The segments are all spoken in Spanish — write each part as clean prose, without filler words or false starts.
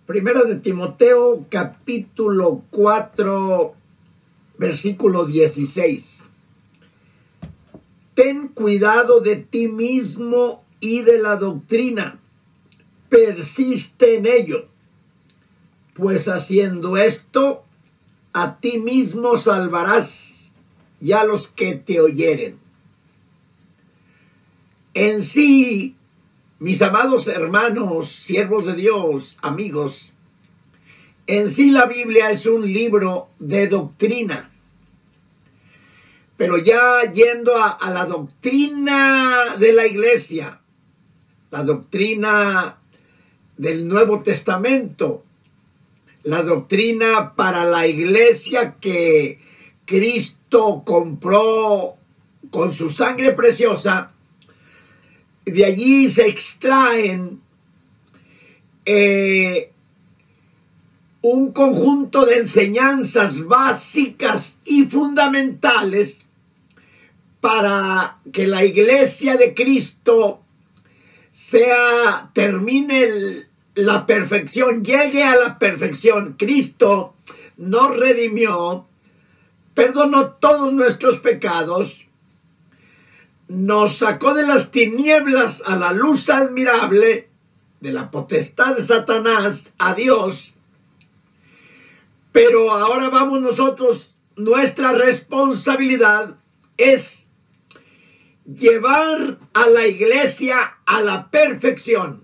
Primera de Timoteo, capítulo 4, versículo 16. Ten cuidado de ti mismo y de la doctrina. Persiste en ello, pues haciendo esto, a ti mismo salvarás y a los que te oyeren. En sí, mis amados hermanos, siervos de Dios, amigos, en sí la Biblia es un libro de doctrina. Pero ya yendo a la doctrina de la iglesia, la doctrina del Nuevo Testamento, la doctrina para la iglesia que Cristo compró con su sangre preciosa, de allí se extraen un conjunto de enseñanzas básicas y fundamentales para que la iglesia de Cristo termine la perfección, llegue a la perfección. Cristo nos redimió, perdonó todos nuestros pecados, nos sacó de las tinieblas a la luz admirable, de la potestad de Satanás a Dios. Pero ahora vamos nosotros, nuestra responsabilidad es llevar a la iglesia a la perfección.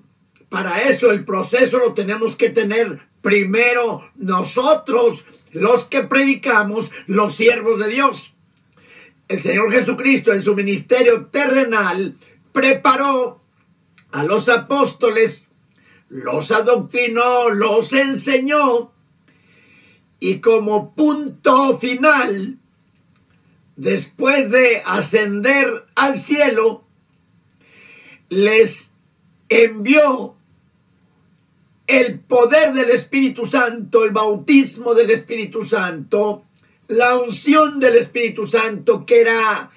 Para eso el proceso lo tenemos que tener primero nosotros, los que predicamos, los siervos de Dios. El Señor Jesucristo en su ministerio terrenal preparó a los apóstoles, los adoctrinó, los enseñó y como punto final, después de ascender al cielo, les envió el poder del Espíritu Santo, el bautismo del Espíritu Santo, la unción del Espíritu Santo, que era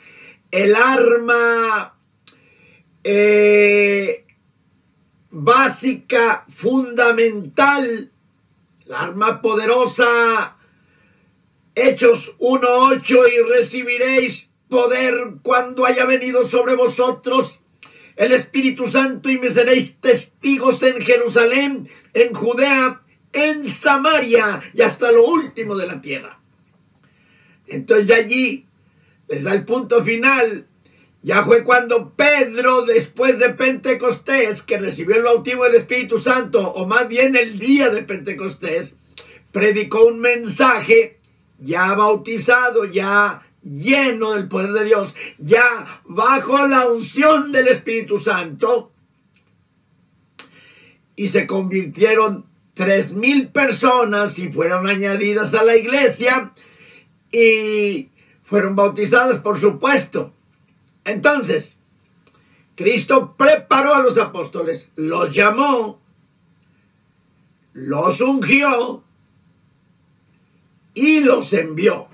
el arma básica, fundamental, la arma poderosa. Hechos 1:8, y recibiréis poder cuando haya venido sobre vosotros el Espíritu Santo, y me seréis testigos en Jerusalén, en Judea, en Samaria y hasta lo último de la tierra. Entonces ya allí les da el punto final. Ya fue cuando Pedro, después de Pentecostés, que recibió el bautismo del Espíritu Santo, o más bien el día de Pentecostés, predicó un mensaje ya bautizado, ya lleno del poder de Dios, ya bajo la unción del Espíritu Santo, y se convirtieron 3,000 personas y fueron añadidas a la iglesia y fueron bautizadas, por supuesto. Entonces, Cristo preparó a los apóstoles, los llamó, los ungió y los envió.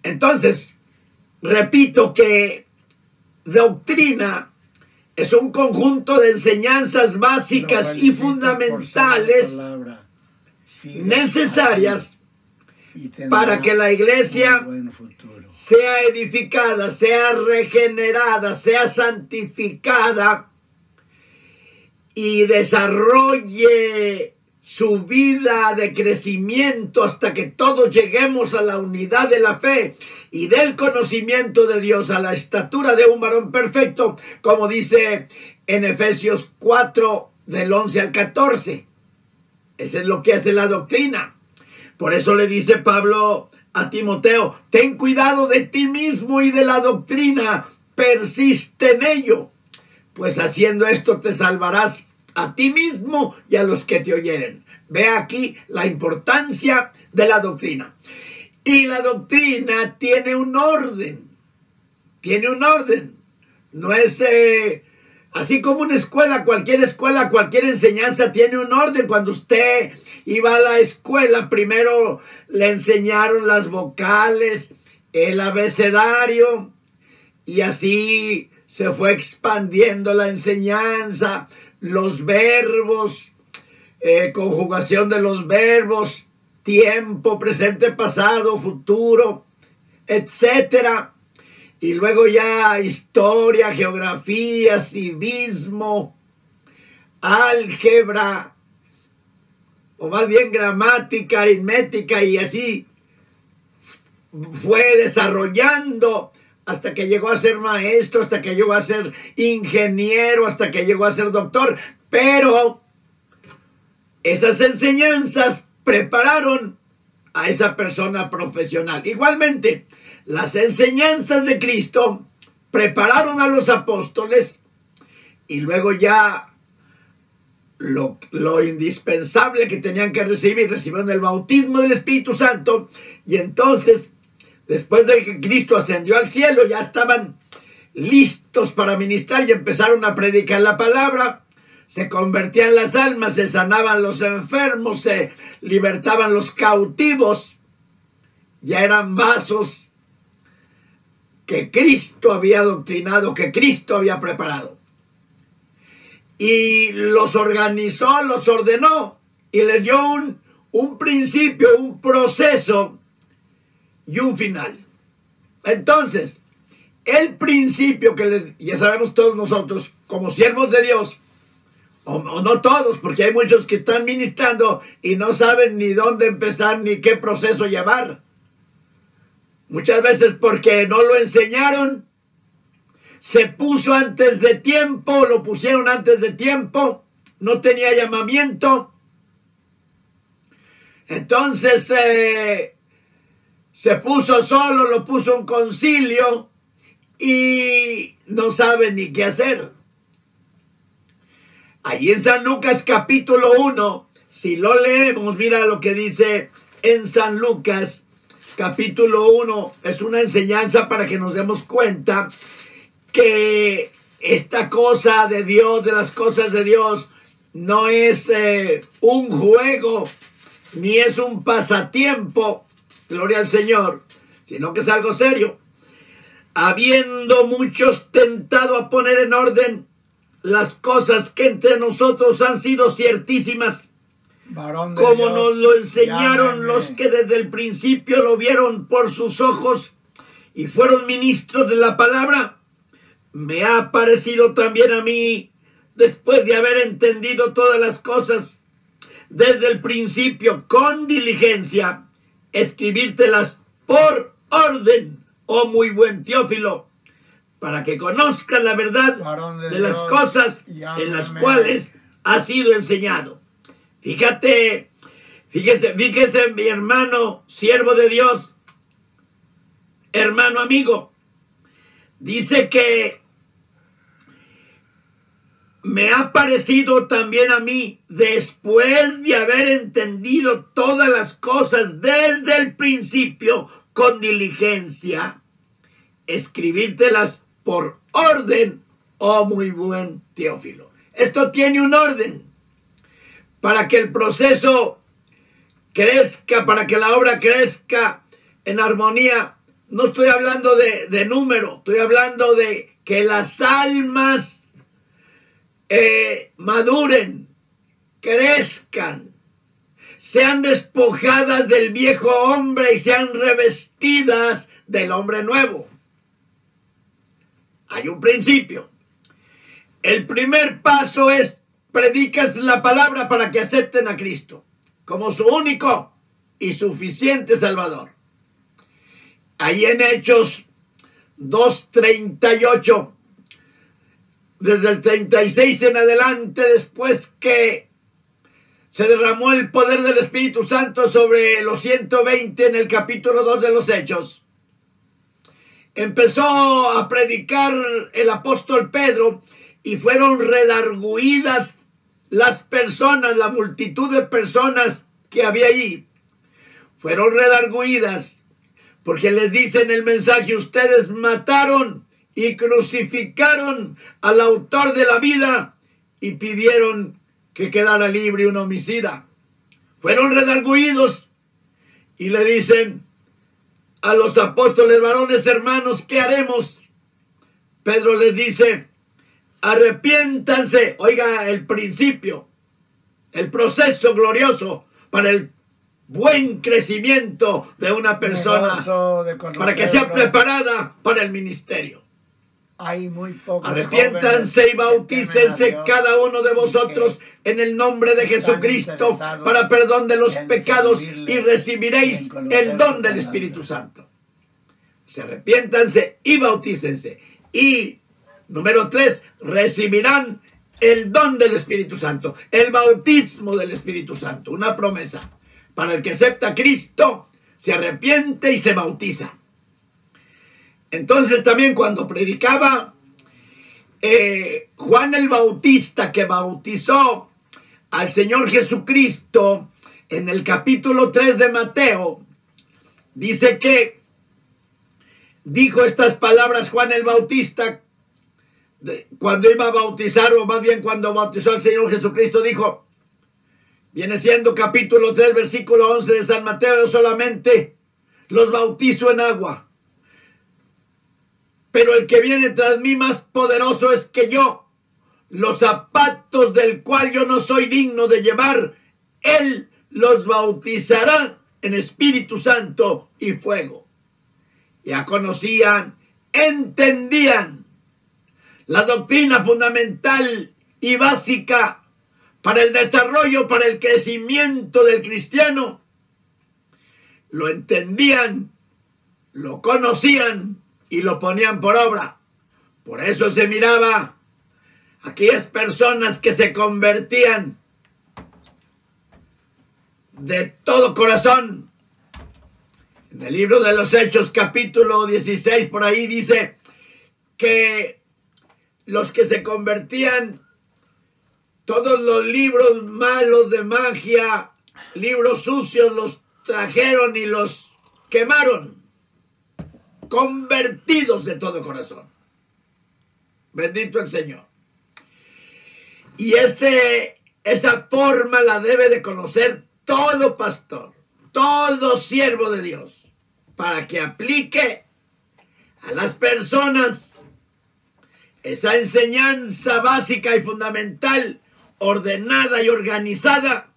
Entonces, repito que doctrina es un conjunto de enseñanzas básicas y fundamentales necesarias para que la iglesia sea edificada, sea regenerada, sea santificada y desarrolle su vida de crecimiento hasta que todos lleguemos a la unidad de la fe y del conocimiento de Dios, a la estatura de un varón perfecto, como dice en Efesios 4, del 11 al 14. Eso es lo que hace la doctrina. Por eso le dice Pablo a Timoteo, ten cuidado de ti mismo y de la doctrina, persiste en ello, pues haciendo esto te salvarás a ti mismo y a los que te oyeren. Ve aquí la importancia de la doctrina. Y la doctrina tiene un orden. Tiene un orden. No es así como una escuela, cualquier enseñanza tiene un orden. Cuando usted iba a la escuela, primero le enseñaron las vocales, el abecedario, y así se fue expandiendo la enseñanza. los verbos, conjugación de los verbos, tiempo, presente, pasado, futuro, etcétera. Y luego ya historia, geografía, civismo, álgebra, o más bien gramática, aritmética, y así fue desarrollando hasta que llegó a ser maestro, hasta que llegó a ser ingeniero, hasta que llegó a ser doctor. Pero esas enseñanzas prepararon a esa persona profesional. Igualmente, las enseñanzas de Cristo prepararon a los apóstoles, y luego ya lo indispensable que tenían que recibir, recibieron el bautismo del Espíritu Santo, y entonces, después de que Cristo ascendió al cielo, ya estaban listos para ministrar y empezaron a predicar la palabra. Se convertían las almas, se sanaban los enfermos, se libertaban los cautivos. Ya eran vasos que Cristo había adoctrinado, que Cristo había preparado. Y los organizó, los ordenó y les dio un principio, un proceso y un final. Entonces, el principio que ya sabemos todos nosotros, como siervos de Dios, o no todos, porque hay muchos que están ministrando y no saben ni dónde empezar ni qué proceso llevar. Muchas veces porque no lo enseñaron, se puso antes de tiempo, lo pusieron antes de tiempo, no tenía llamamiento. Entonces se puso solo, lo puso un concilio y no sabe ni qué hacer. Allí en San Lucas capítulo 1, si lo leemos, mira lo que dice en San Lucas capítulo 1, es una enseñanza para que nos demos cuenta que esta cosa de Dios, de las cosas de Dios, no es un juego, ni es un pasatiempo, gloria al Señor, sino que es algo serio. Habiendo muchos tentado a poner en orden las cosas que entre nosotros han sido ciertísimas, como nos lo enseñaron los que desde el principio lo vieron por sus ojos y fueron ministros de la palabra, me ha parecido también a mí, después de haber entendido todas las cosas desde el principio con diligencia, escribírtelas por orden, oh muy buen Teófilo, para que conozcan la verdad de las cosas en las cuales ha sido enseñado. Fíjese, mi hermano, siervo de Dios, hermano amigo, dice que me ha parecido también a mí, después de haber entendido todas las cosas desde el principio con diligencia, escribírtelas por orden, oh muy buen Teófilo. Esto tiene un orden para que el proceso crezca, para que la obra crezca en armonía. No estoy hablando de número, estoy hablando de que las almas maduren, crezcan, sean despojadas del viejo hombre y sean revestidas del hombre nuevo. Hay un principio. El primer paso es predicas la palabra para que acepten a Cristo como su único y suficiente Salvador. Ahí en Hechos 2:38, desde el 36 en adelante, después que se derramó el poder del Espíritu Santo sobre los 120 en el capítulo 2 de los Hechos, empezó a predicar el apóstol Pedro y fueron redarguidas las personas, la multitud de personas que había allí. Fueron redarguidas porque les dice en el mensaje: ustedes mataron y crucificaron al autor de la vida y pidieron que quedara libre un homicida. Fueron redarguidos y le dicen a los apóstoles: varones hermanos, ¿qué haremos? Pedro les dice: arrepiéntanse. Oiga el principio, el proceso glorioso para el buen crecimiento de una persona, para que sea preparada para el ministerio. Hay muy pocos. Arrepiéntanse y bautícense cada uno de vosotros en el nombre de Jesucristo para perdón de los pecados y recibiréis el don del Espíritu Santo. Se arrepiéntanse y bautícense. Y número 3, recibirán el don del Espíritu Santo, el bautismo del Espíritu Santo, una promesa para el que acepta a Cristo, se arrepiente y se bautiza. Entonces también cuando predicaba Juan el Bautista, que bautizó al Señor Jesucristo, en el capítulo 3 de Mateo, dice que dijo estas palabras Juan el Bautista, cuando iba a bautizar, o más bien cuando bautizó al Señor Jesucristo, dijo, viene siendo capítulo 3, versículo 11 de San Mateo, yo solamente los bautizo en agua. Pero el que viene tras mí más poderoso es que yo, los zapatos del cual yo no soy digno de llevar, él los bautizará en Espíritu Santo y fuego. Ya conocían, entendían la doctrina fundamental y básica para el desarrollo, para el crecimiento del cristiano. Lo entendían, lo conocían y lo ponían por obra. Por eso se miraba aquellas personas que se convertían de todo corazón. En el libro de los Hechos, capítulo 16, por ahí dice que los que se convertían, todos los libros malos de magia, libros sucios, los trajeron y los quemaron. Convertidos de todo corazón. Bendito el Señor. Y esa forma la debe de conocer todo pastor, todo siervo de Dios, para que aplique a las personas esa enseñanza básica y fundamental, ordenada y organizada,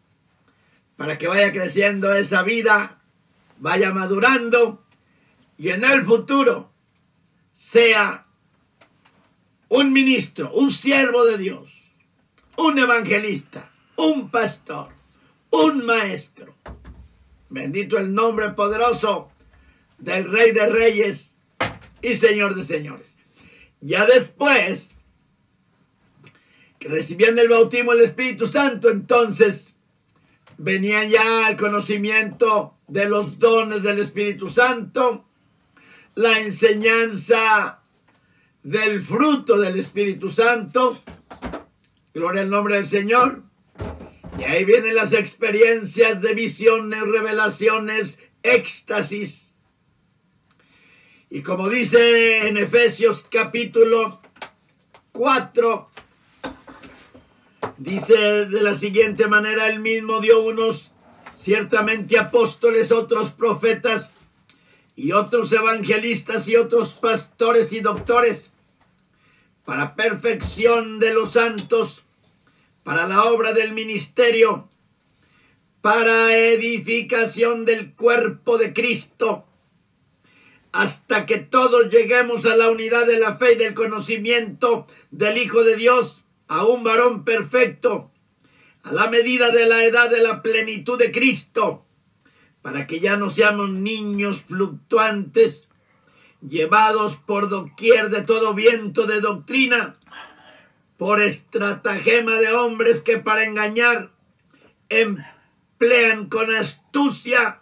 para que vaya creciendo esa vida, vaya madurando, y en el futuro sea un ministro, un siervo de Dios, un evangelista, un pastor, un maestro. Bendito el nombre poderoso del Rey de Reyes y Señor de Señores. Ya después, que recibían el bautismo del Espíritu Santo, entonces venía ya el conocimiento de los dones del Espíritu Santo, la enseñanza del fruto del Espíritu Santo, gloria al nombre del Señor, y ahí vienen las experiencias de visiones, revelaciones, éxtasis. Y como dice en Efesios capítulo 4, dice de la siguiente manera, él mismo dio unos ciertamente apóstoles, otros profetas, y otros evangelistas y otros pastores y doctores, para perfección de los santos, para la obra del ministerio, para edificación del cuerpo de Cristo, hasta que todos lleguemos a la unidad de la fe y del conocimiento del Hijo de Dios, a un varón perfecto, a la medida de la edad de la plenitud de Cristo, para que ya no seamos niños fluctuantes, llevados por doquier de todo viento de doctrina, por estratagema de hombres que para engañar emplean con astucia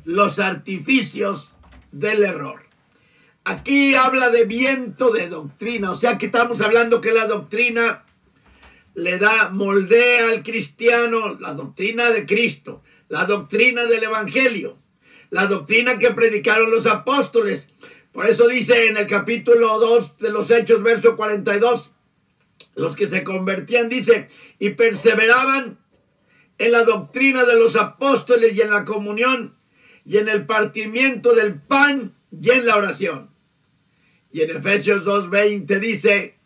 los artificios del error. Aquí habla de viento de doctrina, o sea que estamos hablando que la doctrina le moldea al cristiano, la doctrina de Cristo, la doctrina del Evangelio, la doctrina que predicaron los apóstoles. Por eso dice en el capítulo 2 de los Hechos, verso 42, los que se convertían, dice, y perseveraban en la doctrina de los apóstoles y en la comunión y en el partimiento del pan y en la oración. Y en Efesios 2:20 dice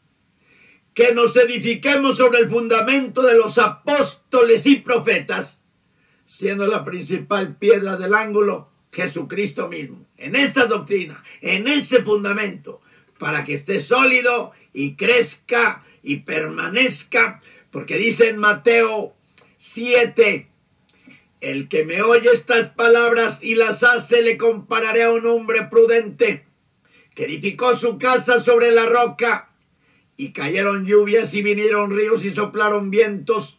que nos edifiquemos sobre el fundamento de los apóstoles y profetas, siendo la principal piedra del ángulo Jesucristo mismo. En esa doctrina, en ese fundamento, para que esté sólido y crezca y permanezca, porque dice en Mateo 7, el que me oye estas palabras y las hace, le compararé a un hombre prudente que edificó su casa sobre la roca, y cayeron lluvias y vinieron ríos y soplaron vientos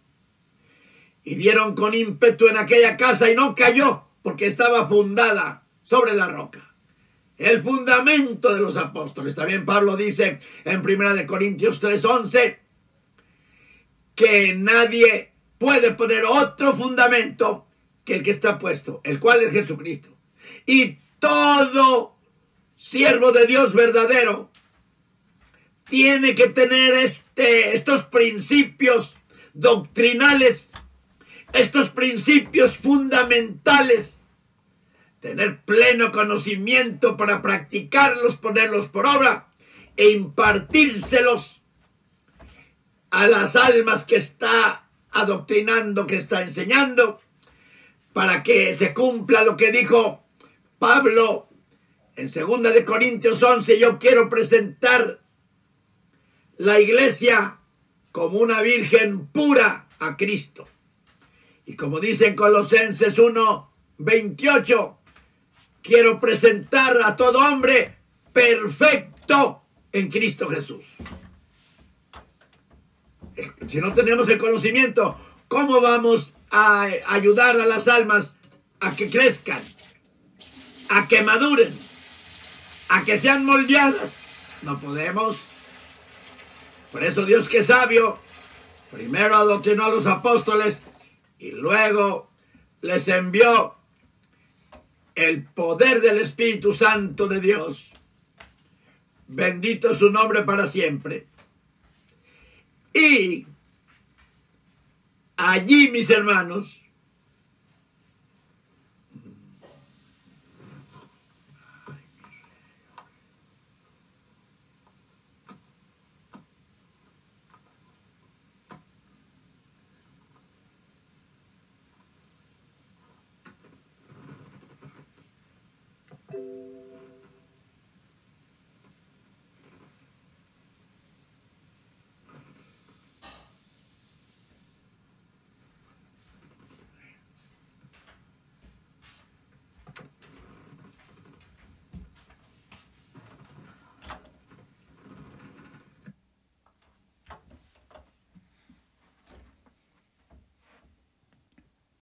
y dieron con ímpetu en aquella casa, y no cayó porque estaba fundada sobre la roca. El fundamento de los apóstoles. También Pablo dice en 1 Corintios 3:11 que nadie puede poner otro fundamento que el que está puesto, el cual es Jesucristo. Y todo siervo de Dios verdadero tiene que tener estos principios doctrinales, estos principios fundamentales, tener pleno conocimiento para practicarlos, ponerlos por obra e impartírselos a las almas que está adoctrinando, que está enseñando, para que se cumpla lo que dijo Pablo en 2 Corintios 11, yo quiero presentar la iglesia como una virgen pura a Cristo. Y como dice en Colosenses 1:28, quiero presentar a todo hombre perfecto en Cristo Jesús. Si no tenemos el conocimiento, ¿cómo vamos a ayudar a las almas a que crezcan, a que maduren, a que sean moldeadas? No podemos. Por eso Dios, que es sabio, primero adoctrinó a los apóstoles y luego les envió el poder del Espíritu Santo de Dios. Bendito es su nombre para siempre. Y allí, mis hermanos,